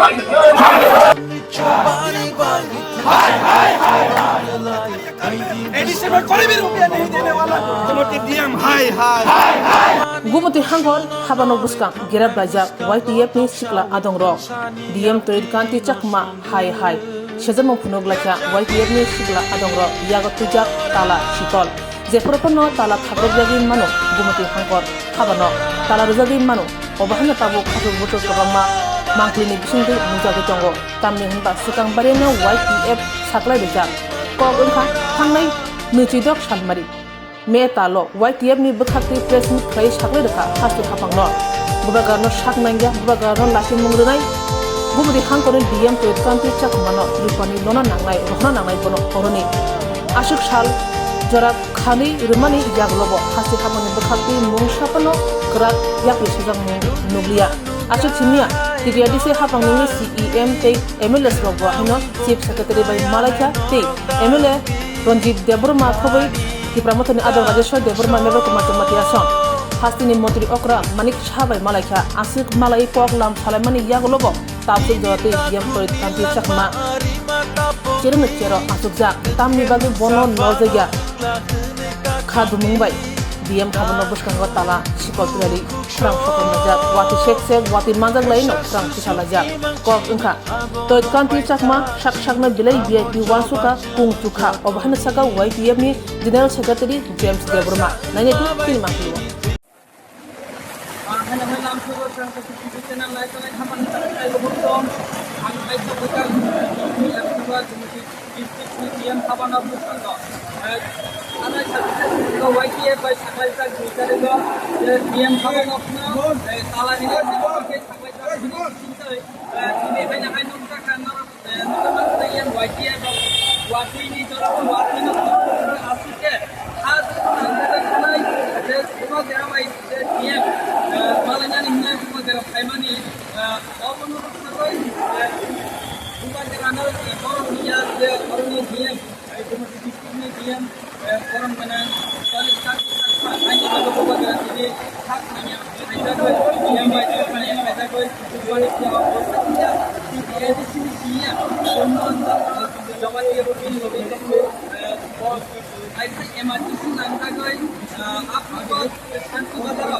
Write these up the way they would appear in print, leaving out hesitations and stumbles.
Gumati hangor habano buska gerab raja YTF ni sikla adong ro DM toid kanti chakma hai sejamo phunog lakha YTF ni sikla adong ro yago tujak tala shikol jepropono tala thagrogin mano gumati hangor habano tala rojagin mano obahana tabu khasu buto kabama mangklini bisingde mujage tongo tamni hunba sikang barena YTF saklai beja ko ungkha thangnai nuchidok salmari me talo YTF ni bekhati press meet khai saklai rekha hastu hapangno bubagarno saknangya bubagarno lasin mungrenai bumudi hangkone DM to kanti chakmano rupani lona nangnai rohna nangnai bono oroni ashuk sal jora khani rumani yaglobo hasti hamani bekhati mungsapano krat yakli sejang nuglia ashuk chimia TDRDC hapangni CEM te MLS robo hino Chief Secretary by Malaka te MLA Ranjit Deburma khobai ki pramotani adar rajeshwar Deburma mebo kumatiason hastini mantri okra manik sabai Malaka asik malai poklam salamani yaglobo tapsuk jawate yam torit kanti chakma chirme chero asukja tamni bagi bono nozega khadu mumbai DM khabano buskango tala sikol turali frang sokon majak wati shek wati manjak laino frang kisalaja kok ungkha toit kanti chakma sakna bilai VIP wansuka kung tukha obhana saka YTF ni General Secretary James Deburma nanya tu tilma kiwa YTF by Sakalta Gitarego, DM Havana, Salari, YTF, what we need to what we know, as DM, Malayan in the Pimani, DM, forum menan solid tak hanya kalau beberapa jadi hak hanya ada yang baca yang baca tujuan itu apa saja di sini semua jawab dia begini ऐसे emergency Nanda कोई आपको संतु बदल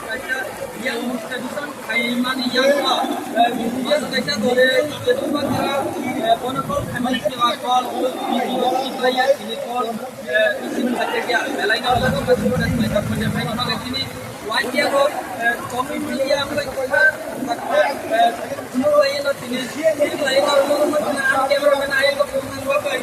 कैसा या मुस्तकिल खाइमानी या ये कैसा बोले ये तो बंदा कोनों फैमिली के वाकॉल वीडियो या इन्हीं कॉल इसी में बच्चे क्या लाइन और लोगों का सुनने में जब मुझे मैं कहा कि नहीं वाक्य को कम्युनिटी या हम लोग सुनो ये ना तिन्हें लाइन और लोगों को ना कैमरा में आए को फोन हुआ कोई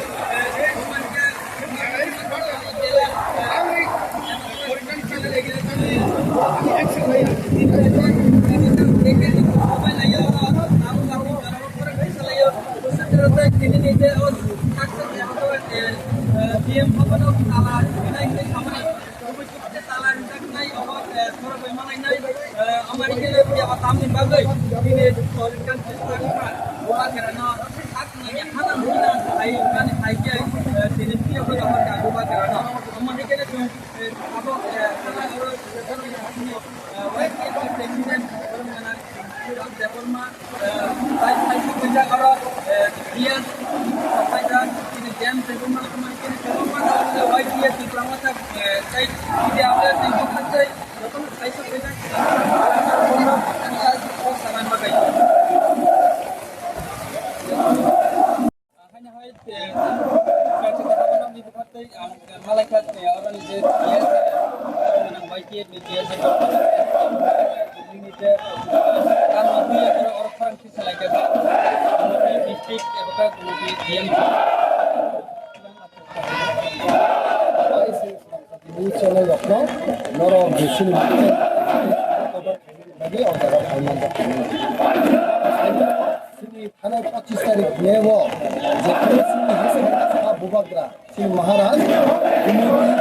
महाराज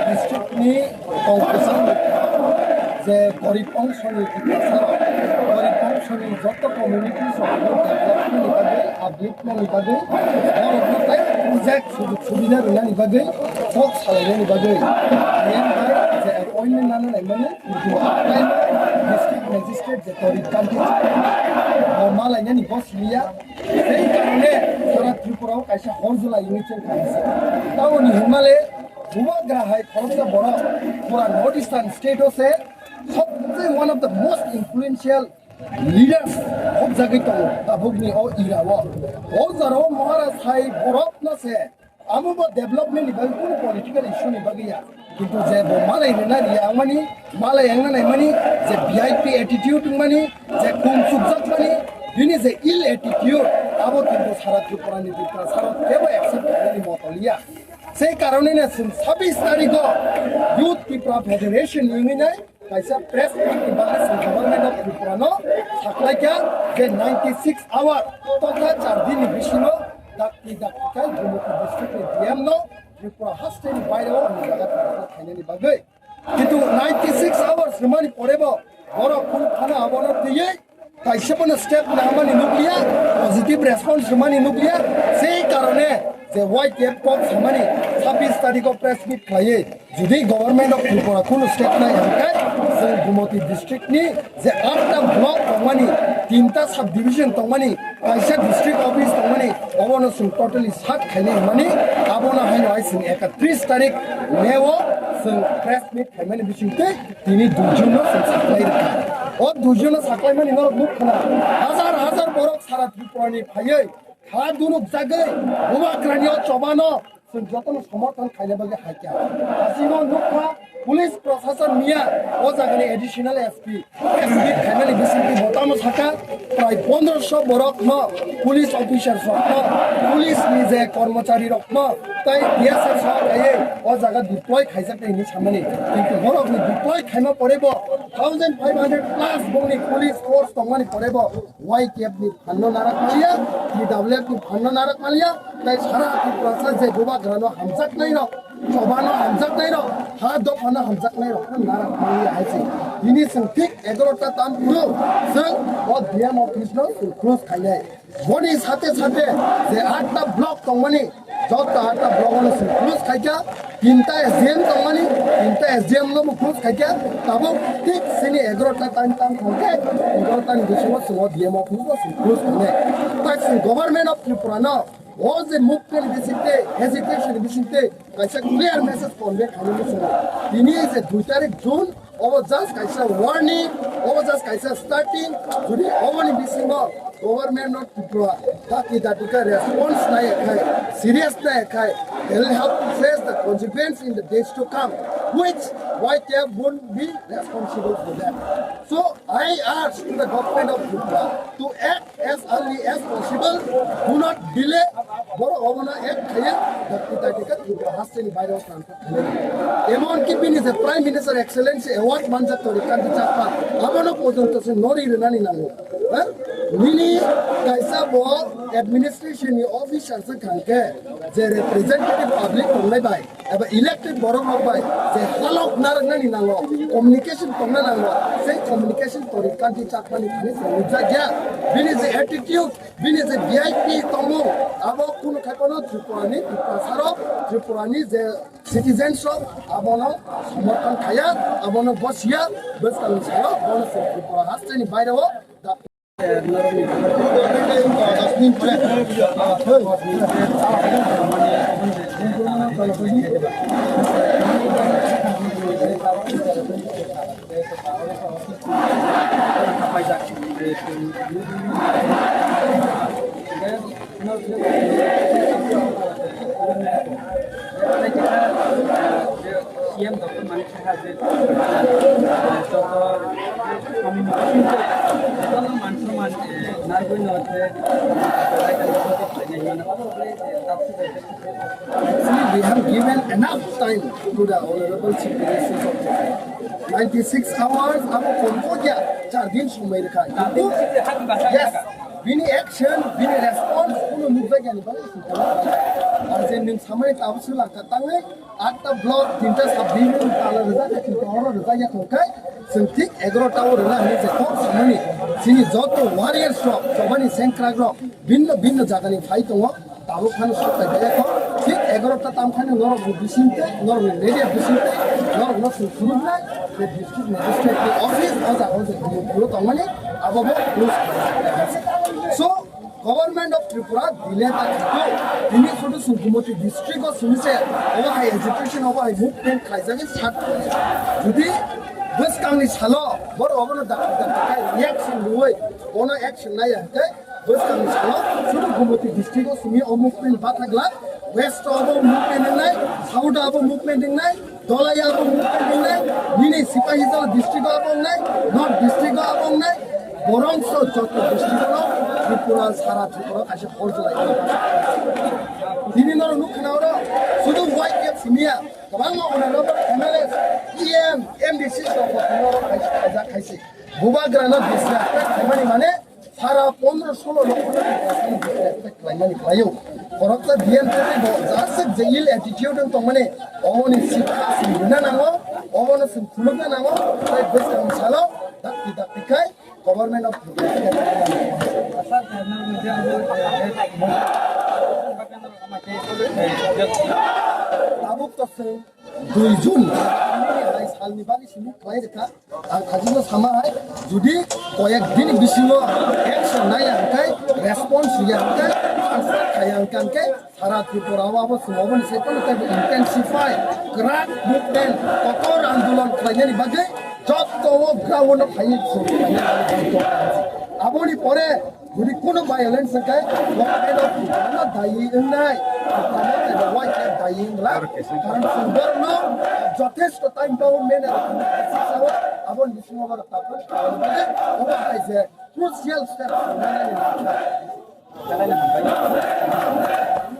डिस्ट्रिक्ट যে গরিব অংশনি গরিব অংশনি যত কমিউনিটি ডেভেলপমেন্ট বাদে আপডেটমেন্ট বাদে অনেকটাই প্রজেক্ট সুযোগ সুবিধা রইলানি বাদে সব সালাইনি বাদে যে appointment nana na mane district magistrate je tori kanti malai ni boss liya ei karone sara tripura kaisa horjula unit kaisa tao ni himale বুবাগ্রা হয় খরচা বড় পুরা নর্থ ইস্টার্ন স্টেট হচ্ছে সবচেয়ে one of the most influential leaders সব জায়গায় তো তাবুকনি ও ইরাও ও যারো মহারাজ high বরফ নাছে আমুব ডেভেলপমেন্ট নিবাই কোনো পলিটিক্যাল ইস্যু নিবাগিয়া কিন্তু যে মালাই না রিয়া মানি মালাই এংনা নাই মানি যে ভিআইপি অ্যাটিটিউড মানি যে কোন সুবজেক্ট মানি বিনি যে ইল অ্যাটিটিউড আবো কিন্তু সারা ত্রিপুরা নীতিটা সারা কেব অ্যাকসেপ্ট করি মতলিয়া সেই কারণে না 26 তারিখ ইউথ ত্রিপুরা ফেডারেশন ইউনিয়নে কাইসা প্রেস বাহাস গভর্নমেন্ট অফ ত্রিপুরা নো সাকলাইকা যে 96 আওয়ার তথা 4 দিন বিশিন ডাক্তি ডাক্তাই জুমুকি ডিস্ট্রিক্টে ডিএম নো ত্রিপুরা হাস্টেনি বাইরেও জায়গা খাইনানি বাগৈ কিন্তু 96 আওয়ার সমানি পড়েব বড় ফুল থানা আবরণ দিয়ে কাইসাপন স্টেপ নামানি নুক্লিয়া পজিটিভ রেসপন্স সমানি নুক্লিয়া সেই কারণে যে হোয়াইট ক্যাপ কপ সামানি 26 তারিখও প্রেস মিট খাইয়ে যদি গভর্নমেন্ট অফ ত্রিপুরা কোনো স্টেপ নাই আমাকে जों गुमती डिस्ट्रिक्टनि जे 8टा ब्लक दंमानि 3टा सब डिविजन दंमानि कायसा डिस्ट्रिक्ट ऑफिस दंमानि अबनो जों टोटली 7 खायनि मानि आबनो हायनो जों 31 तारिख मेओ जों प्रेस मिट खायमानि बिसिंते दिनै दुजोनो जों साप्लाय रखा अ दुजोनो साप्लाय मानि न मुख खाना हाजार हाजार बरक सारा त्रिपुरानि फायै हा दुनुक जागै गुमाग्रानियाव चबानो जों जतन समर्थन खायनाबागे हायका हासिनो नुखा पुलिस प्रशासन मिया ओ जागानि एडिशनल एसपी खायनानि बिसिंति मोटामो साका प्राय 1500 बरक न पुलिस अफिसार सब पुलिस नि जे कर्मचारी रक न ताई डिएसएफ सब आये ओ जागा डिप्लय खायजाकैनि सामने किन्तु बरकनि डिप्लय खायमा परेबो 1500 प्लस बंनि पुलिस फोर्स दंमानि परेबो वाईकेएफ नि फान्नो नाराक मालिया डब्ल्यूएफ नि फान्नो नाराक मालिया ताई सारा प्रशासन जे गोबा ग्रानो हामजाक नै र चबानो हामजाक नै र हा दफानो हामजाक नै र नाराक मालिया आइसे दिनै जों थिक 11टा टाइम पुरो जों ओ डिएम अफिस न क्लोज खायनाय बनि साथे साथे जे 8टा ब्लक दंमानि जता 8टा ब्लकनो जों क्लोज खायका 3टा एसडीएम दंमानि 3टा एसडीएम नो क्लोज खायका ताबो थिक सेनि 11टा टाइम खायका 11टा नि बिसिङाव जों डिएम अफिस न क्लोज खायनाय ताइ जों गभर्नमेन्ट अफ त्रिपुरा न all the movement hesitation bisinte kaisa clear message convey khamini sura ini is a 2 tarik June over just kaisa warning over just kaisa starting jodi ovani bisingo government not Tripura taki datika response nai khai serious nai khai they will have to face the consequence in the days to come which YTF won't be responsible for that. So I urge to the government of Tripura to act as early as possible, do not delay. বড় অবনা এক খাইয়া doctor টিকা ত্রিপুরা হাসছেনি বাইরেও transfer এমন কি বিনি যে prime minister excellence award মানজাত করে কান্তি চাপা আবানো পর্যন্ত সে নরি রেনানি নাঙ্গো হ্যাঁ মিনি কাইসা ব অ্যাডমিনিস্ট্রেশন অফিসার সে খানকে যে রিপ্রেজেন্টেটিভ পাবলিক কমলাই বাই এবা ইলেক্টেড বড় হক বাই যে হালক নারনানি নাঙ্গো কমিউনিকেশন কমনা নাঙ্গো সেই কমিউনিকেশন করে কান্তি চাপানি খানি সে গিয়া বিনি যে অ্যাটিটিউড বিনি যে ভিআইপি তমো আবো কোনো খাইপনো ত্রিপুরানি সারো ত্রিপুরানি যে সিটিজেনস আবনো সমর্থন খায়া আবনো বসিয়া বসকাল সারো বনো ত্রিপুরা হাসছেনি বাইরেও CM Dr. Manik has it. We have given enough time to the honorable chief minister of Tripura. 96 hours abo konko kya 4 din সময় রাখা yes bini action bini response কোনো মুভে জ্ঞানী বলে আর যে নিন সময় তাবসু লাগা তাঙ্গে 8টা ব্লক 3টা সাব ডিভিশন তালা রেজা কিন্তু অর রেজা ইয়া কোকাই সন্তিক 11টা ওর না হলে যে কোন সময় সিনি যত ওয়ারিয়ার সব সবানি সেন্ট্রাগ্র ভিন্ন ভিন্ন জায়গানি ফাইট দङ তাবো খান সব দেখো ঠিক 11টা তামখানে নর বিসিনতে নর রেডিয়া বিসিনতে no sumsumna the district magistrate office oja pulo tongmani abobo close so government of Tripura dile ta dini sodu sumkumoti district of sumise oba high education oba high movement khaijagi sat jodi bus kamni salo bor obono da reaction luoi ono action nai hate bus kamni salo sodu kumoti district of sumi o movement bathagla west obo movement nai south obo movement nai dolaya obo movement nai nini sipahijal district obo nai north district obo nai বরংস যত দৃষ্টিকোণ ত্রিপুরা সারা ত্রিপুরা কাছে খরচ লাগে বিভিন্ন নুখানাও শুধু white cap সিমিয়া গোबां मावनानै MLA इएम MDC खायजा खायसे बुबाग्रानो बिसना खायमानि माने सारा 15-16 लाखनि खायो खरकता बिएनपि जासे जेइल एटिट्यूड दं माने अमनि सिखा सिना नांगौ अमनो खुलुमना नांगौ जाय बेसम सालो दाक्ति खाय Government of Tabuk tose 2 Jun salni bali simu khai rekha ar khajino sama hai judi koyak din bisilo action nai angkai response ya angkai answer khayangkan ke sara tripura abo sumobon seton ta intensify crack movement kotor andolon khaini bagai যত ground fight আবনি পরে যদি কোনো violence থাকে government of Tripura দায়ী নাই white cap দায়ী না কারণ সুন্দরন যথেষ্ট টাইম গভর্নমেন্ট আবন বিষ্ণুবার তাপন ওবা আছে crucial step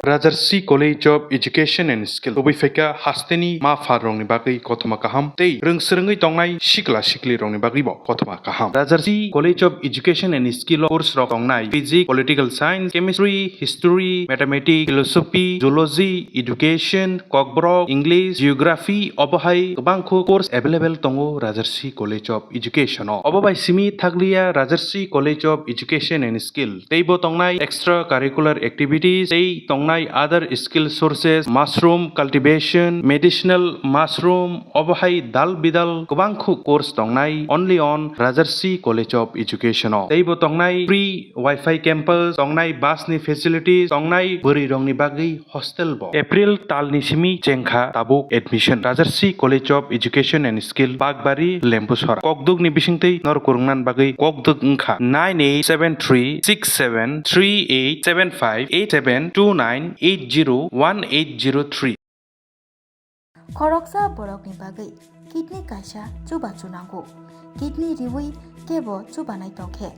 Rajarsi College of Education and Skill Obifeka Hasteni Ma Farong ni Bagi Kotoma Kaham Tei Rungsrengi Tongnai Shikla Shikli Rong ni Bagi Bo Kotoma Kaham Rajarsi College of Education and Skill course Rong Tongnai Physics, Political Science, Chemistry, History, Mathematics, Philosophy, Zoology, Education, Kokborok, English, Geography, Obohai Bangko course available Tongo Rajarsi College of Education Obobai Simi Thaglia Rajarsi College of Education and Skill Tei Bo Tongnai extracurricular activities Tei Tongnai other skill sources mushroom cultivation medicinal mushroom obahai dal bidal kubangkhu course tongnai only on Rajarsi College of Education teibo tongnai free wifi campus tongnai bus ni facilities tongnai buri rong ni bagi hostel bo April tal ni simi chengkha tabuk admission Rajarsi College of Education and Skill Bagbari Lempusora kokduk ni bisingtei nor kurungnan bagi kokduk ungkha 987338758729 801803 Koroksa borokni bagai kidney kaisa chuba chunango kidney riwi kebo chubanai tokhe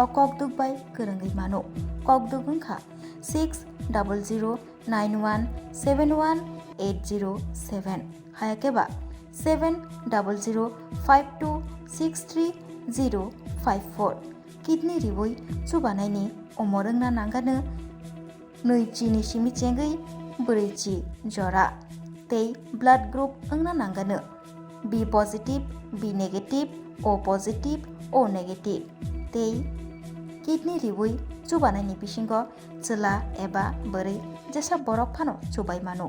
o kokduk bai kerengai mano kokduk ungkha 6009171807 hayakeba 7005263054 kidney riwi chubanai ni omorengna nangano Nuichi ni simi cenggai berici jora tei blood group engna nanggana B positive, B negative, O positive, O negative tei kidney riwui chubanai ni bisingo chela eba beri jesa borok phano chubai mano